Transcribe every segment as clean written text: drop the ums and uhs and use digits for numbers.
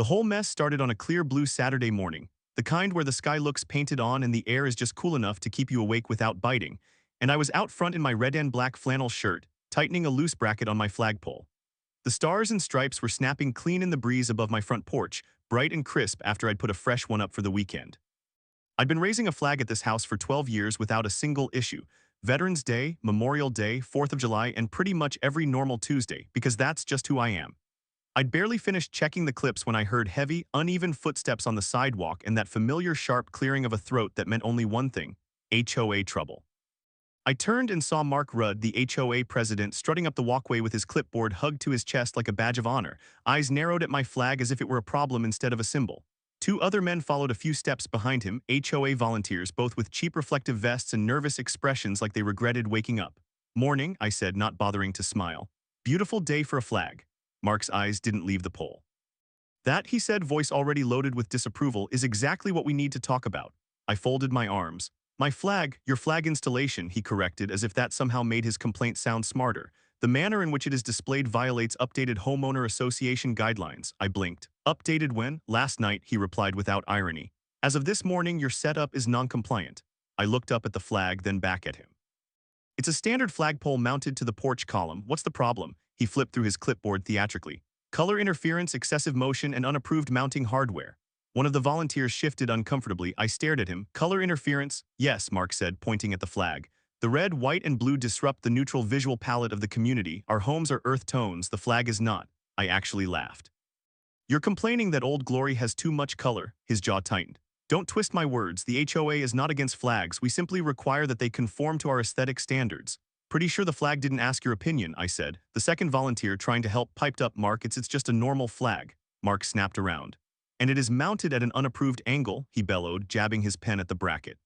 The whole mess started on a clear blue Saturday morning, the kind where the sky looks painted on and the air is just cool enough to keep you awake without biting, and I was out front in my red and black flannel shirt, tightening a loose bracket on my flagpole. The stars and stripes were snapping clean in the breeze above my front porch, bright and crisp after I'd put a fresh one up for the weekend. I'd been raising a flag at this house for 12 years without a single issue. Veterans Day, Memorial Day, 4th of July, and pretty much every normal Tuesday, because that's just who I am. I'd barely finished checking the clips when I heard heavy, uneven footsteps on the sidewalk and that familiar sharp clearing of a throat that meant only one thing: HOA trouble. I turned and saw Mark Rudd, the HOA president, strutting up the walkway with his clipboard hugged to his chest like a badge of honor, eyes narrowed at my flag as if it were a problem instead of a symbol. Two other men followed a few steps behind him, HOA volunteers, both with cheap reflective vests and nervous expressions like they regretted waking up. "Morning," I said, not bothering to smile. "Beautiful day for a flag." Mark's eyes didn't leave the pole. "That," he said, voice already loaded with disapproval, "is exactly what we need to talk about." I folded my arms. "My flag, your flag installation," he corrected, as if that somehow made his complaint sound smarter. "The manner in which it is displayed violates updated Homeowner Association guidelines." I blinked. "Updated when?" "Last night," he replied without irony. "As of this morning, your setup is non-compliant." I looked up at the flag, then back at him. "It's a standard flagpole mounted to the porch column. What's the problem?" He flipped through his clipboard theatrically. "Color interference, excessive motion, and unapproved mounting hardware." One of the volunteers shifted uncomfortably. I stared at him. "Color interference?" "Yes," Mark said, pointing at the flag. "The red, white, and blue disrupt the neutral visual palette of the community. Our homes are earth tones, the flag is not." I actually laughed. "You're complaining that Old Glory has too much color." His jaw tightened. "Don't twist my words. The HOA is not against flags. We simply require that they conform to our aesthetic standards." "Pretty sure the flag didn't ask your opinion," I said. The second volunteer, trying to help, piped up, "Mark, it's just a normal flag." Mark snapped around. "And it is mounted at an unapproved angle," he bellowed, jabbing his pen at the bracket.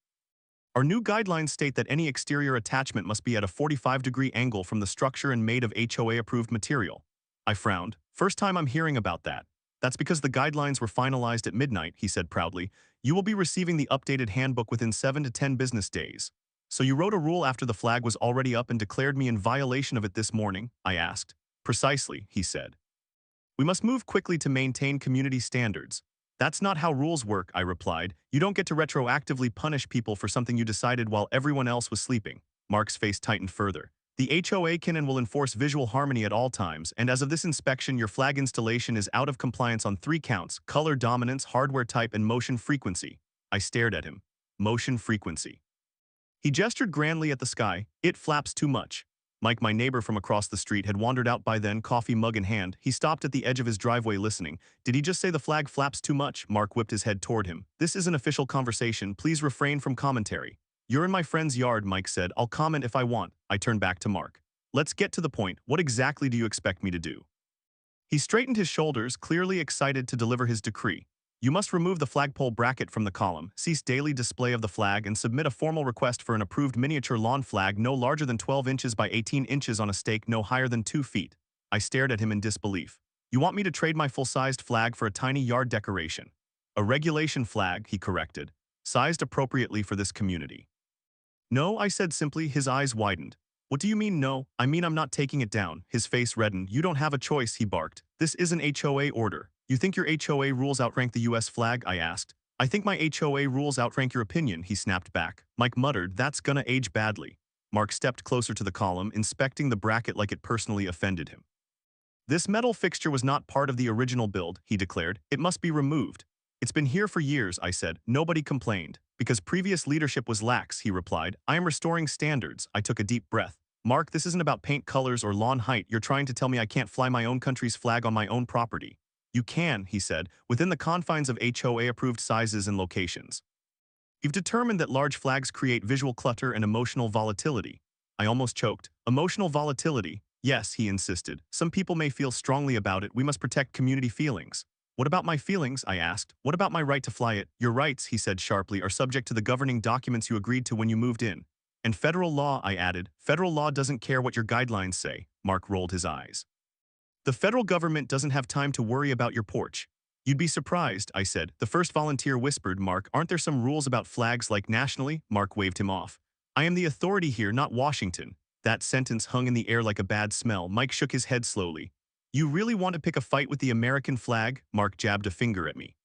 "Our new guidelines state that any exterior attachment must be at a 45-degree angle from the structure and made of HOA-approved material." I frowned. "First time I'm hearing about that." "That's because the guidelines were finalized at midnight," he said proudly. "You will be receiving the updated handbook within 7 to 10 business days." "So you wrote a rule after the flag was already up and declared me in violation of it this morning?" I asked. "Precisely," he said. "We must move quickly to maintain community standards." "That's not how rules work," I replied. "You don't get to retroactively punish people for something you decided while everyone else was sleeping." Mark's face tightened further. "The HOA can and will enforce visual harmony at all times, and as of this inspection, your flag installation is out of compliance on 3 counts: color dominance, hardware type, and motion frequency." I stared at him. "Motion frequency." He gestured grandly at the sky. "It flaps too much." Mike, my neighbor from across the street, had wandered out by then, coffee mug in hand. He stopped at the edge of his driveway listening. "Did he just say the flag flaps too much?" Mark whipped his head toward him. "This is an official conversation. Please refrain from commentary." "You're in my friend's yard," Mike said. "I'll comment if I want." I turned back to Mark. "Let's get to the point. What exactly do you expect me to do?" He straightened his shoulders, clearly excited to deliver his decree. "You must remove the flagpole bracket from the column, cease daily display of the flag, and submit a formal request for an approved miniature lawn flag no larger than 12 inches by 18 inches on a stake no higher than 2 feet. I stared at him in disbelief. "You want me to trade my full-sized flag for a tiny yard decoration?" "A regulation flag," he corrected, "sized appropriately for this community." "No," I said simply. His eyes widened. "What do you mean, no?" "I mean I'm not taking it down." His face reddened. "You don't have a choice," he barked. "This is an HOA order." "You think your HOA rules outrank the US flag?" I asked. "I think my HOA rules outrank your opinion," he snapped back. Mike muttered, "That's gonna age badly." Mark stepped closer to the column, inspecting the bracket like it personally offended him. "This metal fixture was not part of the original build," he declared. "It must be removed." "It's been here for years," I said. "Nobody complained." "Because previous leadership was lax," he replied. "I am restoring standards." I took a deep breath. "Mark, this isn't about paint colors or lawn height. You're trying to tell me I can't fly my own country's flag on my own property." "You can," he said, "within the confines of HOA-approved sizes and locations. You've determined that large flags create visual clutter and emotional volatility." I almost choked. "Emotional volatility?" "Yes," he insisted. "Some people may feel strongly about it. We must protect community feelings." "What about my feelings?" I asked. "What about my right to fly it?" "Your rights," he said sharply, "are subject to the governing documents you agreed to when you moved in." "And federal law," I added. "Federal law doesn't care what your guidelines say." Mark rolled his eyes. "The federal government doesn't have time to worry about your porch." "You'd be surprised," I said. The first volunteer whispered, "Mark, aren't there some rules about flags like nationally?" Mark waved him off. "I am the authority here, not Washington." That sentence hung in the air like a bad smell. Mike shook his head slowly. You really want to pick a fight with the American flag? Mark jabbed a finger at me.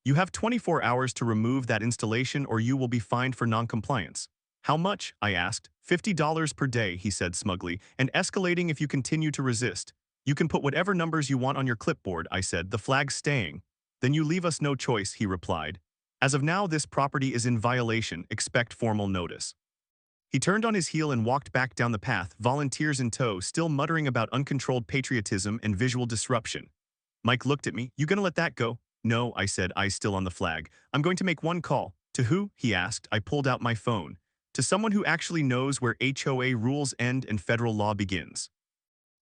You have 24 hours to remove that installation or you will be fined for noncompliance. How much? I asked. $50 per day, he said smugly, and escalating if you continue to resist. You can put whatever numbers you want on your clipboard, I said, the flag's staying. Then you leave us no choice, he replied. As of now, this property is in violation, expect formal notice. He turned on his heel and walked back down the path, volunteers in tow, still muttering about uncontrolled patriotism and visual disruption. Mike looked at me. You gonna let that go? No, I said, eyes still on the flag. I'm going to make one call. To who? He asked. I pulled out my phone. To someone who actually knows where HOA rules end and federal law begins.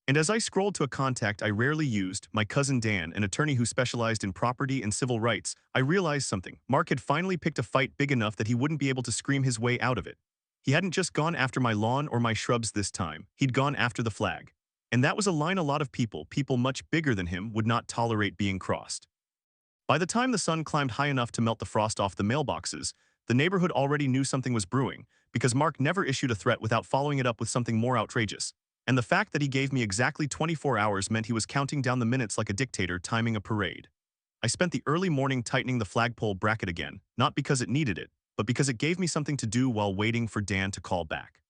And as I scrolled to a contact I rarely used, my cousin Dan, an attorney who specialized in property and civil rights, I realized something. Mark had finally picked a fight big enough that he wouldn't be able to scream his way out of it. He hadn't just gone after my lawn or my shrubs this time. He'd gone after the flag. And that was a line a lot of people much bigger than him, would not tolerate being crossed. By the time the sun climbed high enough to melt the frost off the mailboxes, the neighborhood already knew something was brewing, because Mark never issued a threat without following it up with something more outrageous. And the fact that he gave me exactly 24 hours meant he was counting down the minutes like a dictator timing a parade. I spent the early morning tightening the flagpole bracket again, not because it needed it, but because it gave me something to do while waiting for Dan to call back.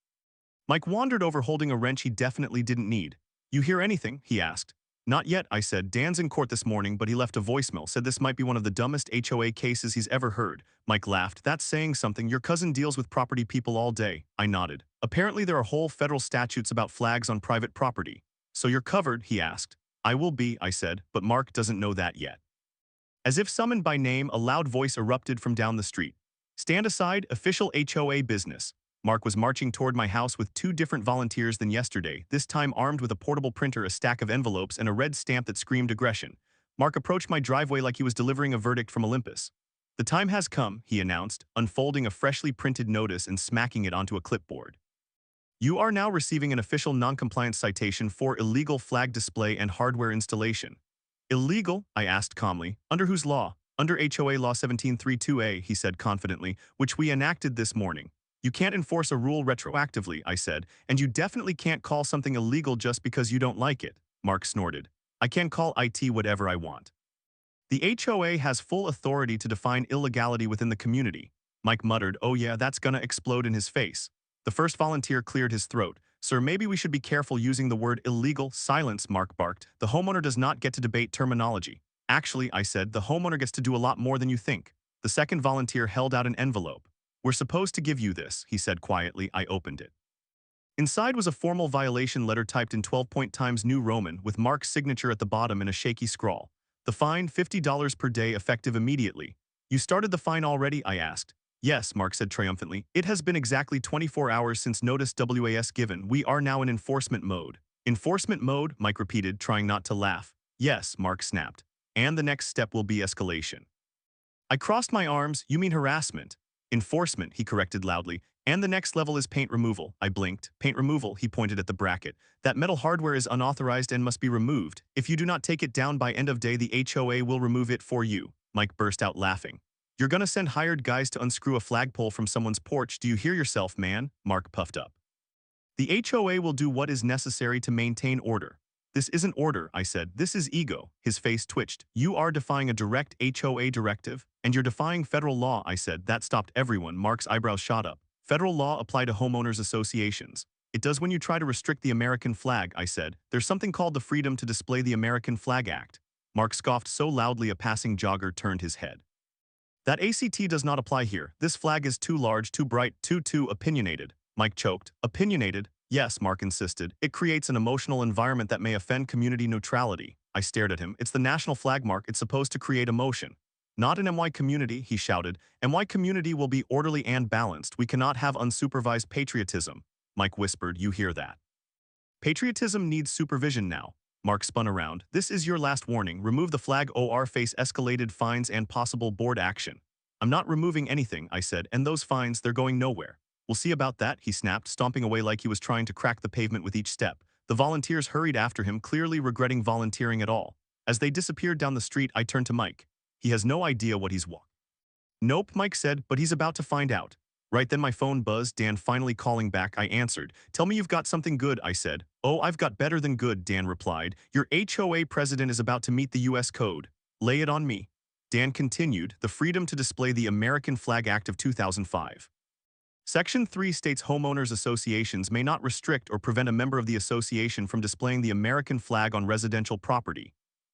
Mike wandered over holding a wrench he definitely didn't need. You hear anything? He asked. Not yet, I said. Dan's in court this morning, but he left a voicemail, said this might be one of the dumbest HOA cases he's ever heard. Mike laughed. That's saying something. Your cousin deals with property people all day. I nodded. Apparently there are whole federal statutes about flags on private property. So you're covered, he asked. I will be, I said, but Mark doesn't know that yet. As if summoned by name, a loud voice erupted from down the street. Stand aside, official HOA business. Mark was marching toward my house with 2 different volunteers than yesterday, this time armed with a portable printer, a stack of envelopes, and a red stamp that screamed aggression. Mark approached my driveway like he was delivering a verdict from Olympus. The time has come, he announced, unfolding a freshly printed notice and smacking it onto a clipboard. You are now receiving an official noncompliance citation for illegal flag display and hardware installation. Illegal? I asked calmly. Under whose law? Under HOA Law 1732A, he said confidently, which we enacted this morning. You can't enforce a rule retroactively, I said, and you definitely can't call something illegal just because you don't like it, Mark snorted. I can call IT whatever I want. The HOA has full authority to define illegality within the community. Mike muttered, oh yeah, that's gonna explode in his face. The first volunteer cleared his throat. Sir, maybe we should be careful using the word illegal. Silence, Mark barked. The homeowner does not get to debate terminology. Actually, I said, the homeowner gets to do a lot more than you think. The second volunteer held out an envelope. We're supposed to give you this, he said quietly. I opened it. Inside was a formal violation letter typed in 12-point Times New Roman with Mark's signature at the bottom in a shaky scrawl. The fine, $50 per day, effective immediately. You started the fine already? I asked. Yes, Mark said triumphantly. It has been exactly 24 hours since notice was given. We are now in enforcement mode. Enforcement mode? Mike repeated, trying not to laugh. Yes, Mark snapped. And the next step will be escalation. I crossed my arms. You mean harassment? Enforcement, he corrected loudly. And the next level is paint removal. I blinked. Paint removal, he pointed at the bracket. That metal hardware is unauthorized and must be removed. If you do not take it down by end of day, the HOA will remove it for you. Mike burst out laughing. You're gonna send hired guys to unscrew a flagpole from someone's porch. Do you hear yourself, man? Mark puffed up. The HOA will do what is necessary to maintain order. This isn't order, I said. This is ego. His face twitched. You are defying a direct HOA directive, and you're defying federal law, I said. That stopped everyone. Mark's eyebrows shot up. Federal law apply to homeowners associations. It does when you try to restrict the American flag, I said. There's something called the Freedom to Display the American Flag Act. Mark scoffed so loudly a passing jogger turned his head. That ACT does not apply here. This flag is too large, too bright, too opinionated. Mike choked. Opinionated? Yes, Mark insisted. It creates an emotional environment that may offend community neutrality. I stared at him. It's the national flag, Mark. It's supposed to create emotion. Not an MY community, he shouted. MY community will be orderly and balanced. We cannot have unsupervised patriotism. Mike whispered, you hear that? Patriotism needs supervision now. Mark spun around. This is your last warning. Remove the flag or face escalated fines and possible board action. I'm not removing anything, I said, and those fines, they're going nowhere. We'll see about that, he snapped, stomping away like he was trying to crack the pavement with each step. The volunteers hurried after him, clearly regretting volunteering at all. As they disappeared down the street, I turned to Mike. He has no idea what he's walking. Nope, Mike said, but he's about to find out. Right then my phone buzzed, Dan finally calling back. I answered. Tell me you've got something good, I said. Oh, I've got better than good, Dan replied. Your HOA president is about to meet the US Code. Lay it on me. Dan continued, the Freedom to Display the American Flag Act of 2005. Section 3 states homeowners associations may not restrict or prevent a member of the association from displaying the American flag on residential property.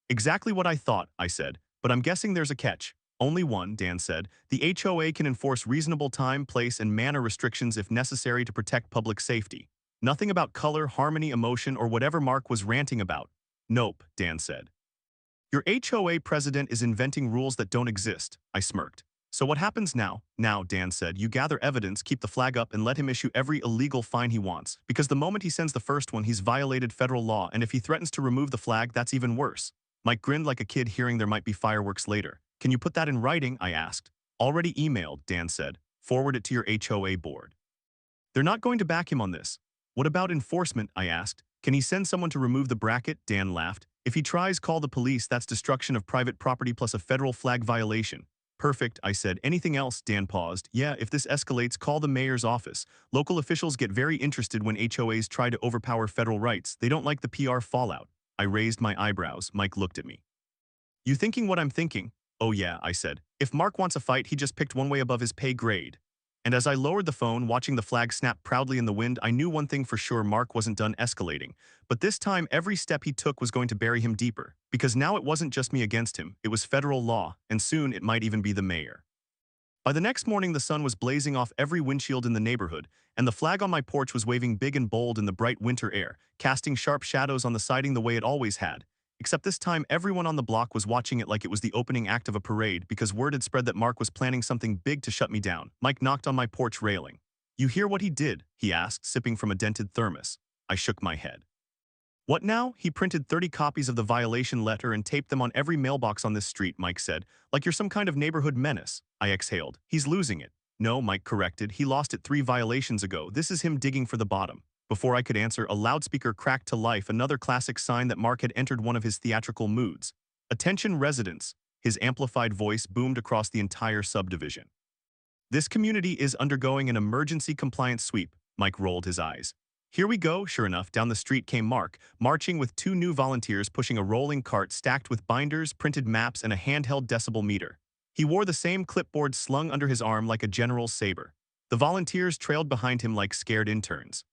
Exactly what I thought, I said, but I'm guessing there's a catch. Only one, Dan said. The HOA can enforce reasonable time, place, and manner restrictions if necessary to protect public safety. Nothing about color, harmony, emotion, or whatever Mark was ranting about. Nope, Dan said. Your HOA president is inventing rules that don't exist, I smirked. So what happens now? Now, Dan said, you gather evidence, keep the flag up, and let him issue every illegal fine he wants. Because the moment he sends the first one, he's violated federal law, and if he threatens to remove the flag, that's even worse. Mike grinned like a kid hearing there might be fireworks later. Can you put that in writing? I asked. Already emailed, Dan said. Forward it to your HOA board. They're not going to back him on this. What about enforcement? I asked. Can he send someone to remove the bracket? Dan laughed. If he tries, call the police. That's destruction of private property plus a federal flag violation. Perfect, I said. Anything else? Dan paused. Yeah, if this escalates, call the mayor's office. Local officials get very interested when HOAs try to overpower federal rights. They don't like the PR fallout. I raised my eyebrows. Mike looked at me. You thinking what I'm thinking? Oh yeah, I said. If Mark wants a fight, he just picked one way above his pay grade. And as I lowered the phone, watching the flag snap proudly in the wind, I knew one thing for sure: Mark wasn't done escalating. But this time, every step he took was going to bury him deeper. Because now it wasn't just me against him, it was federal law, and soon it might even be the mayor. By the next morning, the sun was blazing off every windshield in the neighborhood, and the flag on my porch was waving big and bold in the bright winter air, casting sharp shadows on the siding the way it always had. Except this time, everyone on the block was watching it like it was the opening act of a parade because word had spread that Mark was planning something big to shut me down. Mike knocked on my porch railing. You hear what he did? He asked, sipping from a dented thermos. I shook my head. What now? He printed 30 copies of the violation letter and taped them on every mailbox on this street, Mike said. Like you're some kind of neighborhood menace. I exhaled. He's losing it. No, Mike corrected. He lost it 3 violations ago. This is him digging for the bottom. Before I could answer, a loudspeaker cracked to life, another classic sign that Mark had entered one of his theatrical moods. Attention residents. His amplified voice boomed across the entire subdivision. This community is undergoing an emergency compliance sweep. Mike rolled his eyes. Here we go. Sure enough, down the street came Mark, marching with 2 new volunteers pushing a rolling cart stacked with binders, printed maps, and a handheld decibel meter. He wore the same clipboard slung under his arm like a general's saber. The volunteers trailed behind him like scared interns.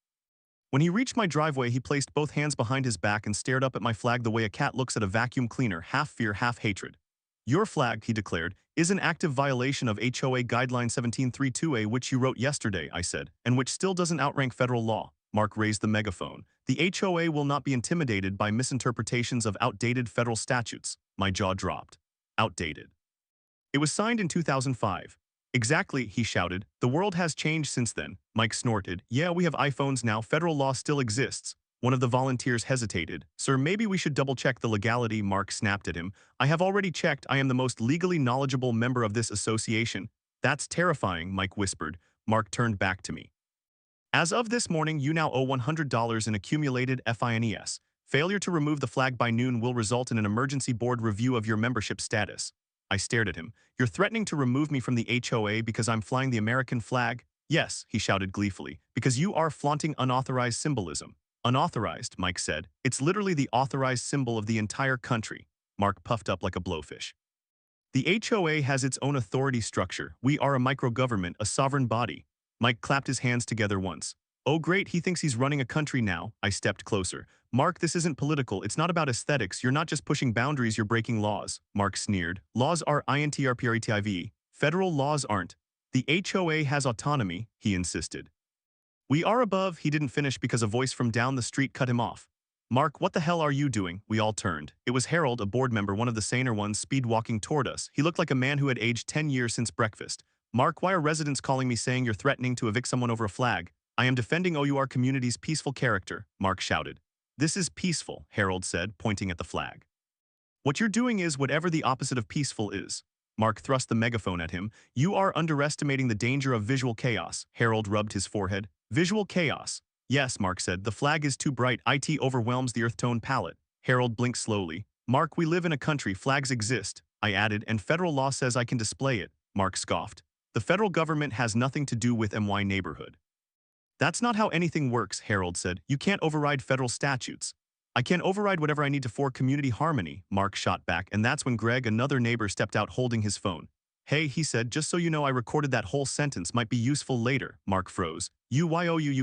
When he reached my driveway, he placed both hands behind his back and stared up at my flag the way a cat looks at a vacuum cleaner, half fear, half hatred. Your flag, he declared, is an active violation of HOA Guideline 1732A, which you wrote yesterday, I said, and which still doesn't outrank federal law. Mark raised the megaphone. The HOA will not be intimidated by misinterpretations of outdated federal statutes. My jaw dropped. Outdated. It was signed in 2005. Exactly, he shouted. The world has changed since then. Mike snorted. Yeah, we have iPhones now. Federal law still exists. One of the volunteers hesitated. Sir, maybe we should double-check the legality. Mark snapped at him. I have already checked. I am the most legally knowledgeable member of this association. That's terrifying, Mike whispered. Mark turned back to me. As of this morning, you now owe $100 in accumulated fines. Failure to remove the flag by noon will result in an emergency board review of your membership status. I stared at him. You're threatening to remove me from the HOA because I'm flying the American flag? Yes, he shouted gleefully, because you are flaunting unauthorized symbolism. Unauthorized, Mike said. It's literally the authorized symbol of the entire country. Mark puffed up like a blowfish. The HOA has its own authority structure. We are a microgovernment, a sovereign body. Mike clapped his hands together once. Oh great, he thinks he's running a country now. I stepped closer. Mark, this isn't political. It's not about aesthetics. You're not just pushing boundaries, you're breaking laws. Mark sneered. Laws are INTRPRITIVE. Federal laws aren't. The HOA has autonomy, he insisted. We are above. He didn't finish because a voice from down the street cut him off. Mark, what the hell are you doing? We all turned. It was Harold, a board member, one of the saner ones, speed walking toward us. He looked like a man who had aged 10 years since breakfast. Mark, why are residents calling me saying you're threatening to evict someone over a flag? I am defending OUR community's peaceful character, Mark shouted. This is peaceful, Harold said, pointing at the flag. What you're doing is whatever the opposite of peaceful is. Mark thrust the megaphone at him. You are underestimating the danger of visual chaos. Harold rubbed his forehead. Visual chaos. Yes, Mark said. The flag is too bright. It overwhelms the earth tone palette. Harold blinked slowly. Mark, we live in a country. Flags exist. I added, and federal law says I can display it. Mark scoffed. The federal government has nothing to do with my neighborhood. That's not how anything works, Harold said. You can't override federal statutes. I can override whatever I need for community harmony, Mark shot back, and that's when Greg, another neighbor, stepped out holding his phone. Hey, he said, just so you know I recorded that whole sentence, might be useful later. Mark froze. You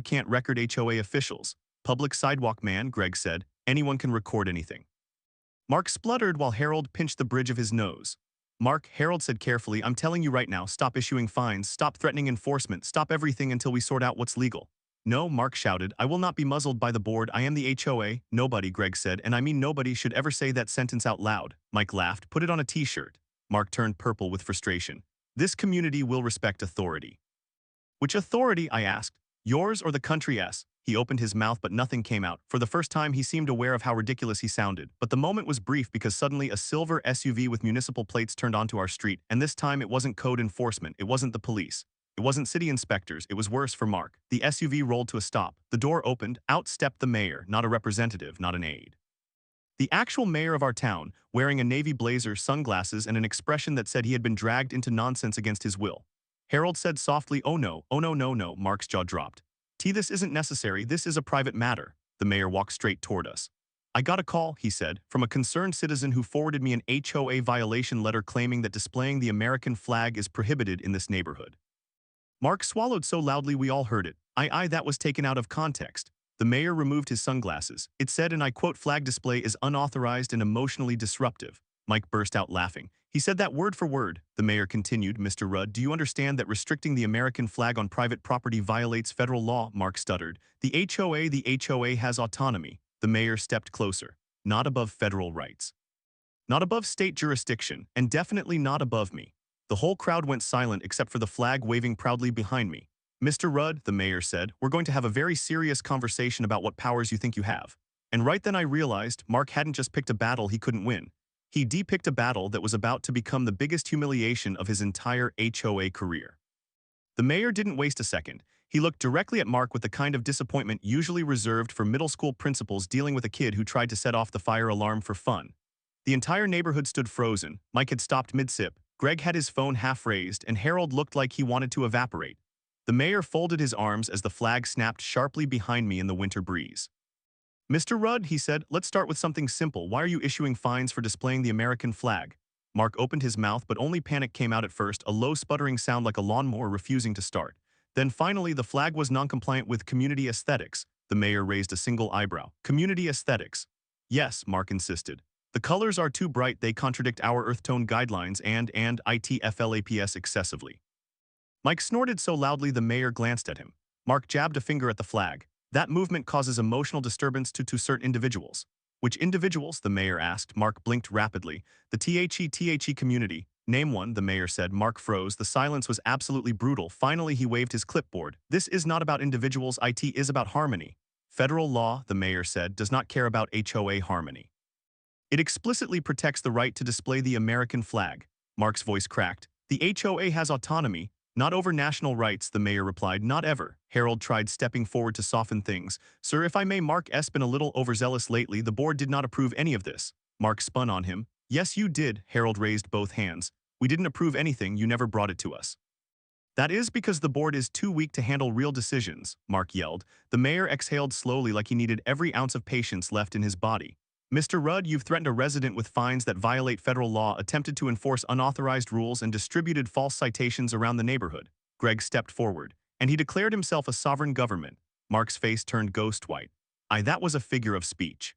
can't record HOA officials. Public sidewalk man, Greg said. Anyone can record anything. Mark spluttered while Harold pinched the bridge of his nose. Mark, Harold said carefully, I'm telling you right now, stop issuing fines, stop threatening enforcement, stop everything until we sort out what's legal. No, Mark shouted, I will not be muzzled by the board, I am the HOA. Nobody, Greg said, and I mean nobody should ever say that sentence out loud. Mike laughed, put it on a t-shirt. Mark turned purple with frustration. This community will respect authority. Which authority, I asked. Yours or the country's? He opened his mouth but nothing came out. For the first time he seemed aware of how ridiculous he sounded, but the moment was brief because suddenly a silver SUV with municipal plates turned onto our street, and this time it wasn't code enforcement, it wasn't the police. It wasn't city inspectors, it was worse for Mark. The SUV rolled to a stop. The door opened, out stepped the mayor, not a representative, not an aide. The actual mayor of our town, wearing a navy blazer, sunglasses, and an expression that said he had been dragged into nonsense against his will. Harold said softly, oh no, no, Mark's jaw dropped. This isn't necessary, this is a private matter. The mayor walked straight toward us. I got a call, he said, from a concerned citizen who forwarded me an HOA violation letter claiming that displaying the American flag is prohibited in this neighborhood. Mark swallowed so loudly we all heard it. That was taken out of context. The mayor removed his sunglasses. It said, and I quote, flag display is unauthorized and emotionally disruptive. Mike burst out laughing. He said that word for word. The mayor continued, Mr. Rudd, do you understand that restricting the American flag on private property violates federal law? Mark stuttered. The HOA has autonomy. The mayor stepped closer. Not above federal rights. Not above state jurisdiction, and definitely not above me. The whole crowd went silent except for the flag waving proudly behind me. Mr. Rudd, the mayor said, we're going to have a very serious conversation about what powers you think you have. And right then I realized Mark hadn't just picked a battle he couldn't win. He depicked a battle that was about to become the biggest humiliation of his entire HOA career. The mayor didn't waste a second. He looked directly at Mark with the kind of disappointment usually reserved for middle school principals dealing with a kid who tried to set off the fire alarm for fun. The entire neighborhood stood frozen. Mike had stopped mid-sip. Greg had his phone half raised, and Harold looked like he wanted to evaporate. The mayor folded his arms as the flag snapped sharply behind me in the winter breeze. Mr. Rudd, he said, let's start with something simple. Why are you issuing fines for displaying the American flag? Mark opened his mouth, but only panic came out at first, a low sputtering sound like a lawnmower refusing to start. Then finally, the flag was non-compliant with community aesthetics. The mayor raised a single eyebrow. Community aesthetics. Yes, Mark insisted. The colors are too bright, they contradict our earth tone guidelines and ITFLAPS excessively. Mike snorted so loudly the mayor glanced at him. Mark jabbed a finger at the flag. That movement causes emotional disturbance to certain individuals. Which individuals? The mayor asked. Mark blinked rapidly. The THE community. Name one, the mayor said. Mark froze. The silence was absolutely brutal. Finally, he waved his clipboard. This is not about individuals, it is about harmony. Federal law, the mayor said, does not care about HOA harmony. It explicitly protects the right to display the American flag. Mark's voice cracked. The HOA has autonomy. Not over national rights, the mayor replied, not ever. Harold tried stepping forward to soften things. Sir, if I may, Mark's been a little overzealous lately. The board did not approve any of this. Mark spun on him. Yes, you did, Harold raised both hands. We didn't approve anything, you never brought it to us. That is because the board is too weak to handle real decisions, Mark yelled. The mayor exhaled slowly like he needed every ounce of patience left in his body. Mr. Rudd, you've threatened a resident with fines that violate federal law, attempted to enforce unauthorized rules, and distributed false citations around the neighborhood. Greg stepped forward, and he declared himself a sovereign government. Mark's face turned ghost white. That was a figure of speech.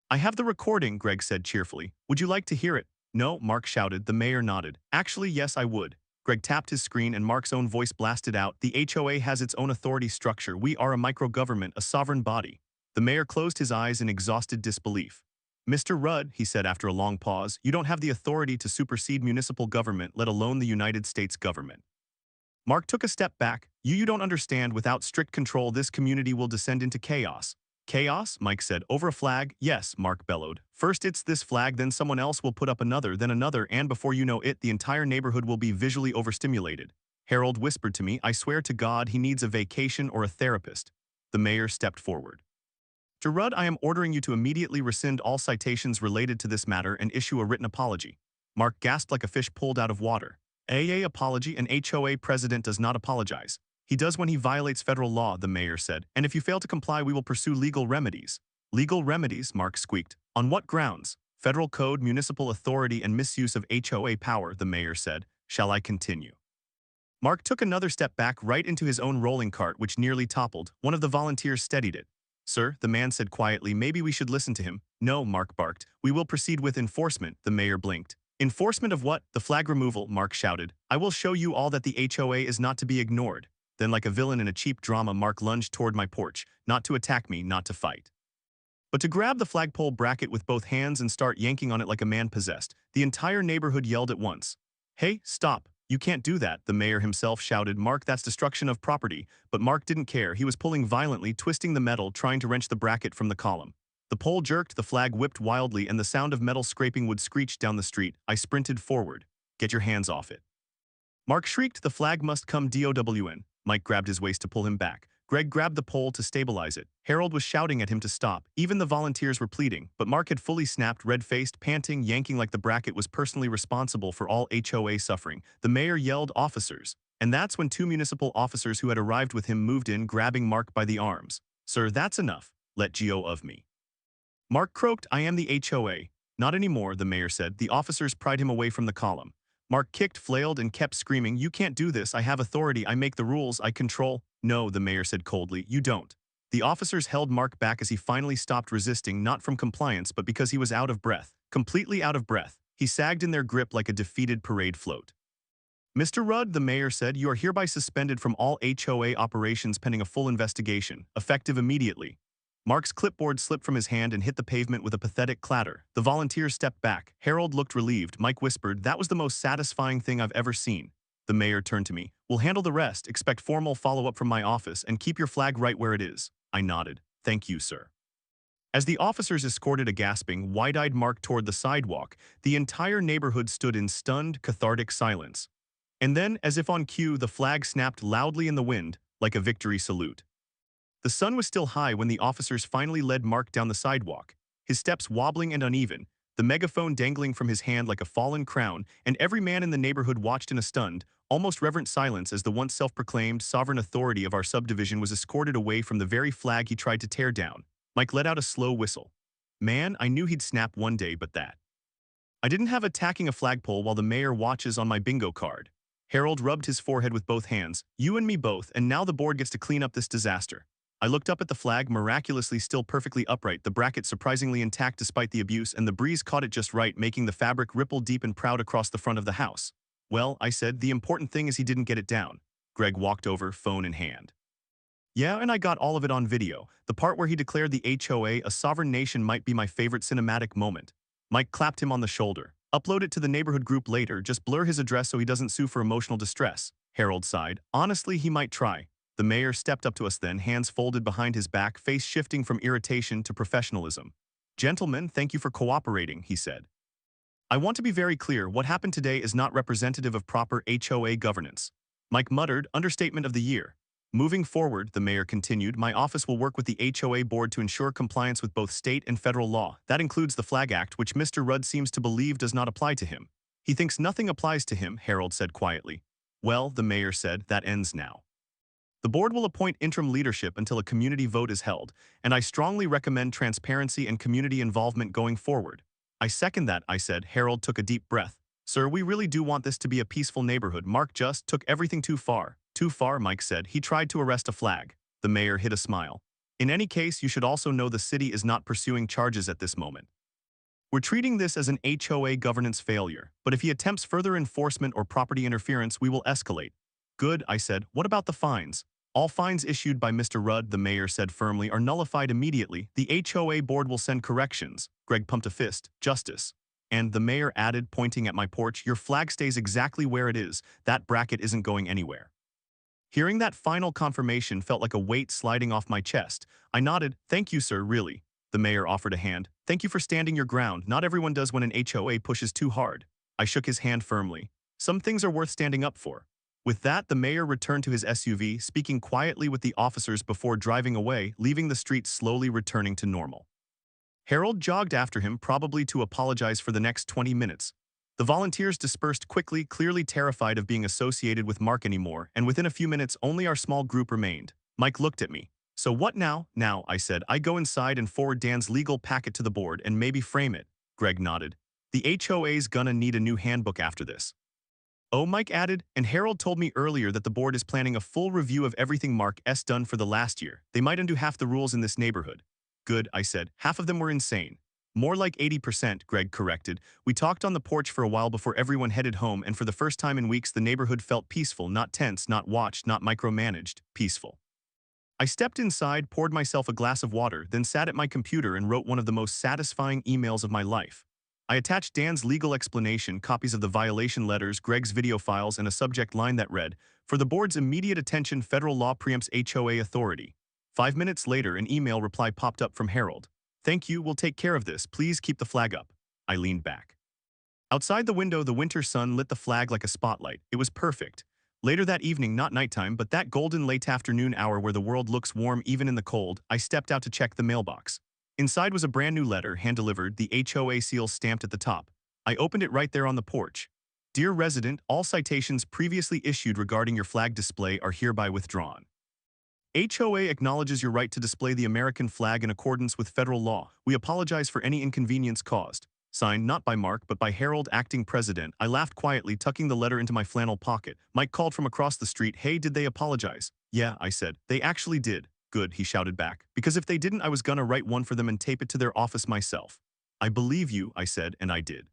I have the recording, Greg said cheerfully. Would you like to hear it? No, Mark shouted. The mayor nodded. Actually, yes, I would. Greg tapped his screen and Mark's own voice blasted out. The HOA has its own authority structure. We are a micro-government, a sovereign body. The mayor closed his eyes in exhausted disbelief. Mr. Rudd, he said after a long pause, you don't have the authority to supersede municipal government, let alone the United States government. Mark took a step back. You don't understand. Without strict control, this community will descend into chaos. Chaos? Mike said. Over a flag? Yes, Mark bellowed. First it's this flag, then someone else will put up another, then another, and before you know it, the entire neighborhood will be visually overstimulated. Harold whispered to me, I swear to God he needs a vacation or a therapist. The mayor stepped forward. Mr. Rudd, I am ordering you to immediately rescind all citations related to this matter and issue a written apology. Mark gasped like a fish pulled out of water. AA apology. An HOA president does not apologize. He does when he violates federal law, the mayor said, and if you fail to comply we will pursue legal remedies. Legal remedies, Mark squeaked. On what grounds? Federal code, municipal authority, and misuse of HOA power, the mayor said. Shall I continue? Mark took another step back right into his own rolling cart, which nearly toppled. One of the volunteers steadied it. Sir, the man said quietly, maybe we should listen to him. No, Mark barked. We will proceed with enforcement, the mayor blinked. Enforcement of what? The flag removal, Mark shouted. I will show you all that the HOA is not to be ignored. Then like a villain in a cheap drama, Mark lunged toward my porch, not to attack me, not to fight, but to grab the flagpole bracket with both hands and start yanking on it like a man possessed. The entire neighborhood yelled at once. Hey, stop. You can't do that, the mayor himself shouted. Mark, that's destruction of property. But Mark didn't care. He was pulling violently, twisting the metal, trying to wrench the bracket from the column. The pole jerked, the flag whipped wildly, and the sound of metal scraping wood screeched down the street. I sprinted forward. Get your hands off it. Mark shrieked, the flag must come DOWN. Mike grabbed his waist to pull him back. Greg grabbed the pole to stabilize it. Harold was shouting at him to stop. Even the volunteers were pleading, but Mark had fully snapped, red-faced, panting, yanking like the bracket was personally responsible for all HOA suffering. The mayor yelled, officers. And that's when two municipal officers who had arrived with him moved in, grabbing Mark by the arms. Sir, that's enough. Let go of me. Mark croaked, I am the HOA. Not anymore, the mayor said. The officers pried him away from the column. Mark kicked, flailed, and kept screaming, you can't do this. I have authority. I make the rules. I control. No, the mayor said coldly, you don't. The officers held Mark back as he finally stopped resisting, not from compliance but because he was out of breath. Completely out of breath. He sagged in their grip like a defeated parade float. Mr. Rudd, the mayor said, you are hereby suspended from all HOA operations pending a full investigation, effective immediately. Mark's clipboard slipped from his hand and hit the pavement with a pathetic clatter. The volunteers stepped back. Harold looked relieved. Mike whispered, that was the most satisfying thing I've ever seen. The mayor turned to me. We'll handle the rest. Expect formal follow-up from my office and keep your flag right where it is. I nodded. Thank you, sir. As the officers escorted a gasping, wide-eyed Mark toward the sidewalk, the entire neighborhood stood in stunned, cathartic silence. And then, as if on cue, the flag snapped loudly in the wind, like a victory salute. The sun was still high when the officers finally led Mark down the sidewalk, his steps wobbling and uneven, the megaphone dangling from his hand like a fallen crown, and every man in the neighborhood watched in a stunned, almost reverent silence as the once self-proclaimed sovereign authority of our subdivision was escorted away from the very flag he tried to tear down. Mike let out a slow whistle. Man, I knew he'd snap one day, but that. I didn't have attacking a flagpole while the mayor watches on my bingo card. Harold rubbed his forehead with both hands. You and me both, and now the board gets to clean up this disaster. I looked up at the flag, miraculously still perfectly upright, the bracket surprisingly intact despite the abuse, and the breeze caught it just right, making the fabric ripple deep and proud across the front of the house. Well, I said, the important thing is he didn't get it down. Greg walked over, phone in hand. Yeah, and I got all of it on video. The part where he declared the HOA a sovereign nation might be my favorite cinematic moment. Mike clapped him on the shoulder. Upload it to the neighborhood group later, just blur his address so he doesn't sue for emotional distress. Harold sighed. Honestly, he might try. The mayor stepped up to us then, hands folded behind his back, face shifting from irritation to professionalism. Gentlemen, thank you for cooperating, he said. I want to be very clear, what happened today is not representative of proper HOA governance. Mike muttered, understatement of the year. Moving forward, the mayor continued, my office will work with the HOA board to ensure compliance with both state and federal law. That includes the Flag Act, which Mr. Rudd seems to believe does not apply to him. He thinks nothing applies to him, Harold said quietly. Well, the mayor said, that ends now. The board will appoint interim leadership until a community vote is held, and I strongly recommend transparency and community involvement going forward. I second that, I said. Harold took a deep breath. Sir, we really do want this to be a peaceful neighborhood. Mark just took everything too far. Too far, Mike said. He tried to arrest a flag. The mayor hid a smile. In any case, you should also know the city is not pursuing charges at this moment. We're treating this as an HOA governance failure, but if he attempts further enforcement or property interference, we will escalate. Good, I said. What about the fines? All fines issued by Mr. Rudd, the mayor said firmly, are nullified immediately. The HOA board will send corrections. Greg pumped a fist. Justice. And the mayor added, pointing at my porch, your flag stays exactly where it is. That bracket isn't going anywhere. Hearing that final confirmation felt like a weight sliding off my chest. I nodded. Thank you, sir, really. The mayor offered a hand. Thank you for standing your ground. Not everyone does when an HOA pushes too hard. I shook his hand firmly. Some things are worth standing up for. With that, the mayor returned to his SUV, speaking quietly with the officers before driving away, leaving the street slowly returning to normal. Harold jogged after him, probably to apologize for the next 20 minutes. The volunteers dispersed quickly, clearly terrified of being associated with Mark anymore, and within a few minutes only our small group remained. Mike looked at me. So what now? Now, I said. I go inside and forward Dan's legal packet to the board and maybe frame it. Greg nodded. The HOA's gonna need a new handbook after this. Oh, Mike added, and Harold told me earlier that the board is planning a full review of everything Mark's done for the last year. They might undo half the rules in this neighborhood. Good, I said. Half of them were insane. More like 80%, Greg corrected. We talked on the porch for a while before everyone headed home, and for the first time in weeks the neighborhood felt peaceful, not tense, not watched, not micromanaged, peaceful. I stepped inside, poured myself a glass of water, then sat at my computer and wrote one of the most satisfying emails of my life. I attached Dan's legal explanation, copies of the violation letters, Greg's video files, and a subject line that read, "For the board's immediate attention, federal law preempts HOA authority." 5 minutes later, an email reply popped up from Harold. "Thank you, we'll take care of this. Please keep the flag up." I leaned back. Outside the window, the winter sun lit the flag like a spotlight. It was perfect. Later that evening, not nighttime, but that golden late afternoon hour where the world looks warm even in the cold, I stepped out to check the mailbox. Inside was a brand new letter, hand-delivered, the HOA seal stamped at the top. I opened it right there on the porch. "Dear resident, all citations previously issued regarding your flag display are hereby withdrawn. HOA acknowledges your right to display the American flag in accordance with federal law. We apologize for any inconvenience caused." Signed not by Mark, but by Harold, acting president. I laughed quietly, tucking the letter into my flannel pocket. Mike called from across the street. "Hey, did they apologize?" "Yeah," I said. "They actually did." "Good," he shouted back. "Because if they didn't, I was gonna write one for them and tape it to their office myself." "I believe you," I said, and I did.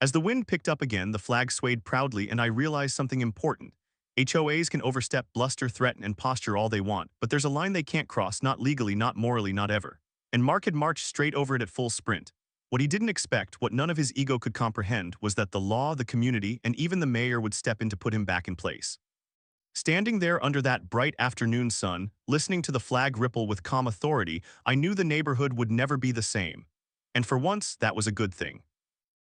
As the wind picked up again, the flag swayed proudly, and I realized something important. HOAs can overstep, bluster, threaten, and posture all they want, but there's a line they can't cross, not legally, not morally, not ever. And Mark had marched straight over it at full sprint. What he didn't expect, what none of his ego could comprehend, was that the law, the community, and even the mayor would step in to put him back in place. Standing there under that bright afternoon sun, listening to the flag ripple with calm authority, I knew the neighborhood would never be the same. And for once, that was a good thing.